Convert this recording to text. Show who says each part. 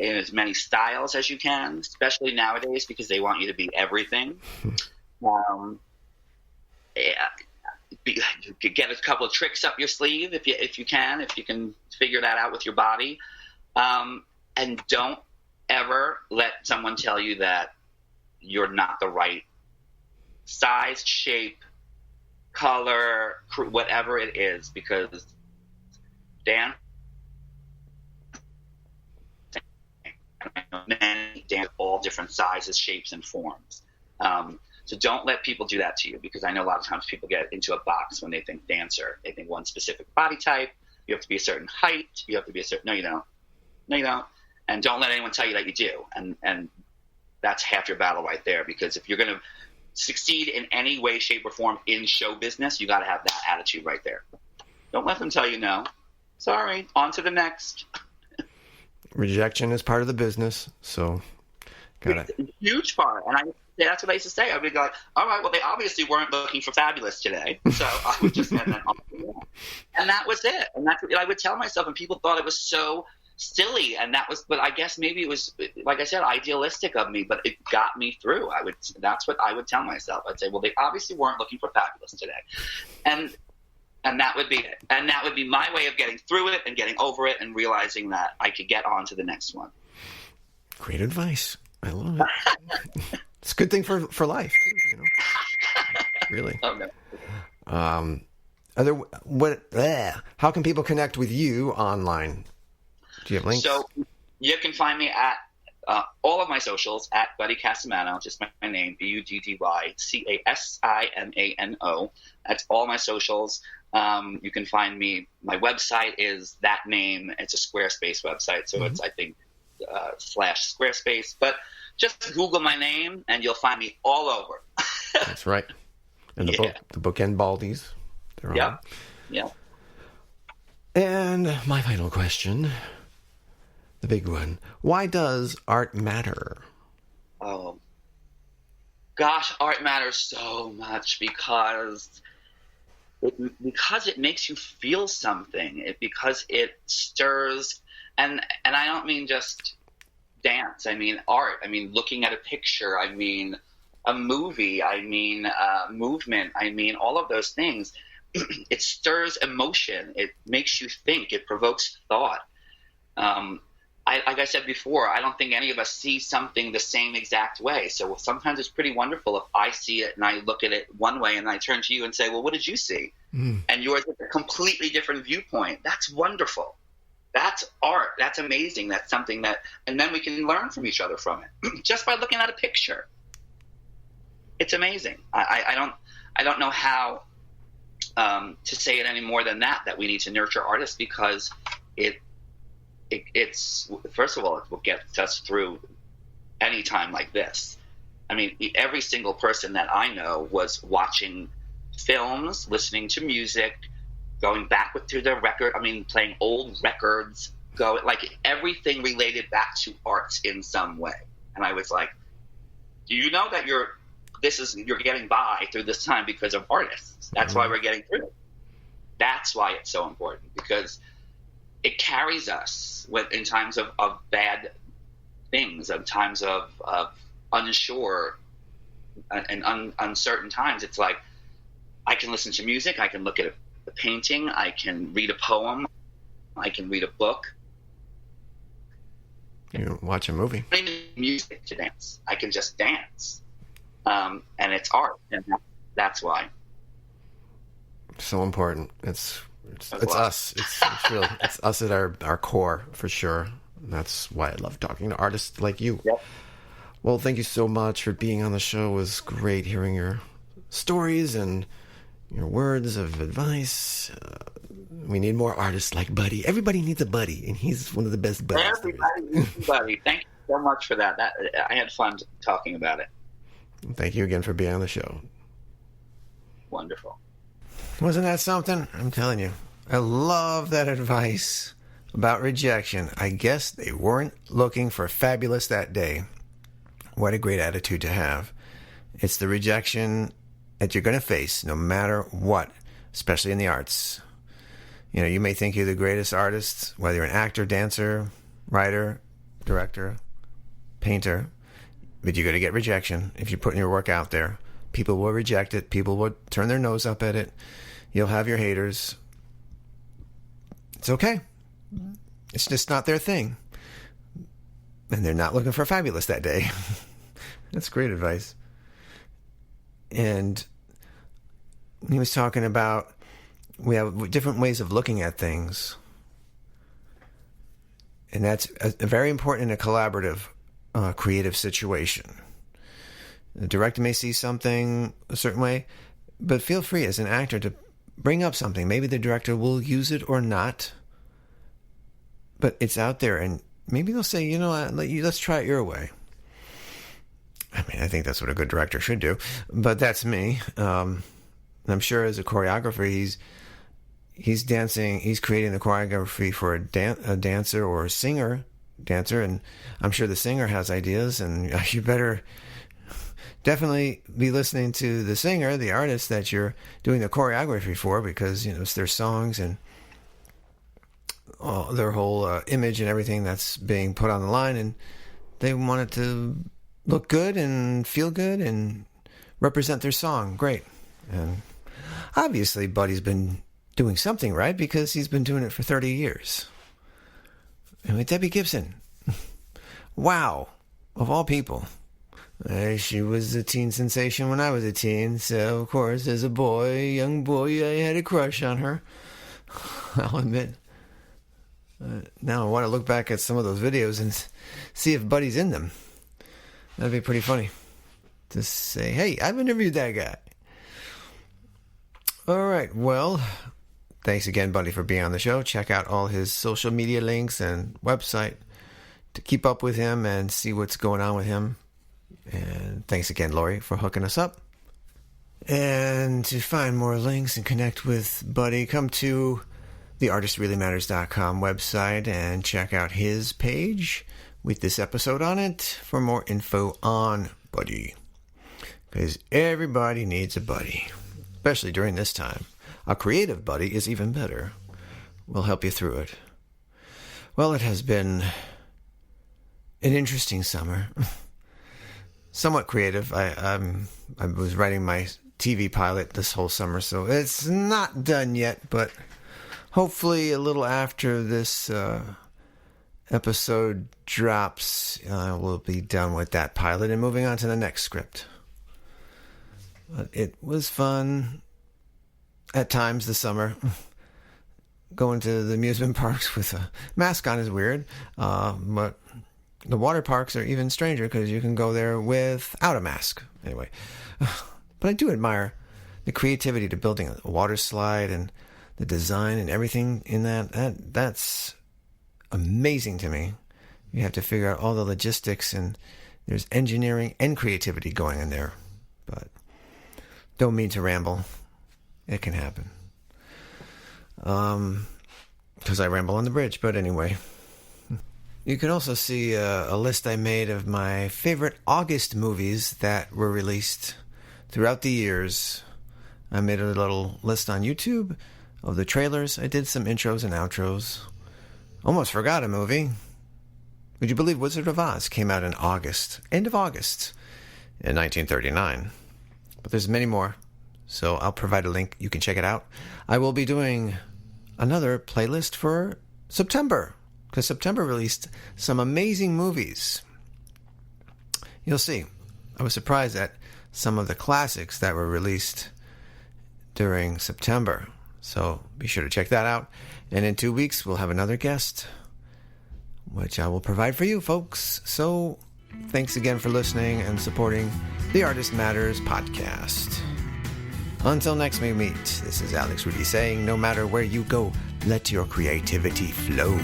Speaker 1: in as many styles as you can, especially nowadays because they want you to be everything. Get a couple of tricks up your sleeve if you can figure that out with your body. And don't ever let someone tell you that you're not the right size, shape, color, whatever it is, because dance all different sizes, shapes, and forms. So don't let people do that to you, because I know a lot of times people get into a box when they think dancer. They think one specific body type. You have to be a certain height. You have to be a certain. No, you don't. And don't let anyone tell you that you do. And that's half your battle right there. Because if you're going to succeed in any way, shape, or form in show business, you got to have that attitude right there. Don't let them tell you no. Sorry, on to the next.
Speaker 2: Rejection is part of the business, so got it.
Speaker 1: It's a huge part, and that's what I used to say. I would be like, all right, well, they obviously weren't looking for fabulous today, so I would just send them on. And that was it. And that's what I would tell myself, and people thought it was so silly, and that was, but I guess maybe it was, like I said, idealistic of me, but it got me through. That's what I would tell myself. I'd say, well, they obviously weren't looking for fabulous today, and that would be it. And that would be my way of getting through it and getting over it and realizing that I could get on to the next one.
Speaker 2: Great advice. I love it. It's a good thing for life, you know. Really. Okay. How can people connect with you online? Do you have links?
Speaker 1: So you can find me at all of my socials at Buddy Casimano, just my name, BuddyCasimano. That's all my socials. You can find me. My website is that name. It's a Squarespace website, so it's, I think, /Squarespace. But just Google my name, and you'll find me all over.
Speaker 2: That's right. And the bookend baldies.
Speaker 1: Yeah.
Speaker 2: And my final question, the big one: why does art matter?
Speaker 1: Oh, gosh, art matters so much because it makes you feel something. Because it stirs, and I don't mean just dance. I mean art. I mean looking at a picture. I mean a movie. I mean movement. I mean all of those things. It stirs emotion. It makes you think. It provokes thought. Like I said before, I don't think any of us see something the same exact way. So sometimes it's pretty wonderful if I see it and I look at it one way and I turn to you and say, well, what did you see? And yours is a completely different viewpoint. That's wonderful. That's art. That's amazing. That's something that, and then we can learn from each other from it just by looking at a picture. It's amazing. I don't know how to say it any more than that we need to nurture artists, because it's first of all, it will get us through any time like this. I mean, every single person that I know was watching films, listening to music, going back to their record. I mean, playing old records, like everything related back to arts in some way. And I was like, do you know that you're getting by through this time because of artists? That's why we're getting through it. That's why it's so important, because it carries us in times of bad things, in times of unsure and uncertain times. It's like I can listen to music, I can look at a painting, I can read a poem, I can read a book.
Speaker 2: You watch a movie.
Speaker 1: I don't need music to dance. I can just dance. And it's art, and that's why.
Speaker 2: So important. It's us. It's real. It's us at our core, for sure. And that's why I love talking to artists like you.
Speaker 1: Yep.
Speaker 2: Well, thank you so much for being on the show. It was great hearing your stories and your words of advice. We need more artists like Buddy. Everybody needs a buddy, and he's one of the best buddies.
Speaker 1: Everybody needs a buddy. Thank you so much for that. I had fun talking about it.
Speaker 2: Thank you again for being on the show.
Speaker 1: Wonderful.
Speaker 2: Wasn't that something? I'm telling you. I love that advice about rejection. I guess they weren't looking for fabulous that day. What a great attitude to have. It's the rejection that you're going to face no matter what, especially in the arts. You know, you may think you're the greatest artist, whether you're an actor, dancer, writer, director, painter, but you got to get rejection. If you're putting your work out there, people will reject it. People will turn their nose up at it. You'll have your haters. It's okay. It's just not their thing. And they're not looking for fabulous that day. That's great advice. And he was talking about we have different ways of looking at things. And that's very important in a collaborative, creative situation. The director may see something a certain way, but feel free as an actor to bring up something. Maybe the director will use it or not, but it's out there, and maybe they'll say, you know what, let's try it your way. I mean, I think that's what a good director should do, but that's me. I'm sure as a choreographer, he's dancing, he's creating the choreography for a dancer or a dancer, and I'm sure the singer has ideas, and you better definitely be listening to the singer, the artist that you're doing the choreography for, because, you know, it's their songs and their whole image and everything that's being put on the line, and they want it to look good and feel good and represent their song. Great. And obviously Buddy's been doing something right, because he's been doing it for 30 years. I mean, Debbie Gibson. Wow. Of all people. She was a teen sensation when I was a teen, so of course, as a young boy, I had a crush on her. I'll admit. Now I want to look back at some of those videos and see if Buddy's in them. That'd be pretty funny. To say, hey, I've interviewed that guy. All right, well, thanks again, Buddy, for being on the show. Check out all his social media links and website to keep up with him and see what's going on with him. And thanks again, Lori, for hooking us up. And to find more links and connect with Buddy, come to the artistreallymatters.com website and check out his page with this episode on it for more info on Buddy. Because everybody needs a buddy, especially during this time. A creative buddy is even better. We'll help you through it. Well, it has been an interesting summer. Somewhat creative. I was writing my TV pilot this whole summer, so it's not done yet, but hopefully a little after this episode drops, we'll be done with that pilot and moving on to the next script. But it was fun at times this summer. Going to the amusement parks with a mask on is weird, but the water parks are even stranger because you can go there without a mask. Anyway, but I do admire the creativity to building a water slide and the design and everything in that. That's amazing to me. You have to figure out all the logistics, and there's engineering and creativity going in there. But don't mean to ramble. It can happen. Because I ramble on the bridge, but anyway. You can also see a list I made of my favorite August movies that were released throughout the years. I made a little list on YouTube of the trailers. I did some intros and outros. Almost forgot a movie. Would you believe Wizard of Oz came out in August, end of August, in 1939. But there's many more, so I'll provide a link. You can check it out. I will be doing another playlist for September, because September released some amazing movies. You'll see. I was surprised at some of the classics that were released during September. So be sure to check that out. And in 2 weeks, we'll have another guest, which I will provide for you, folks. So thanks again for listening and supporting the Artist Matters podcast. Until next we meet, this is Alex Rudy saying, no matter where you go, let your creativity flow.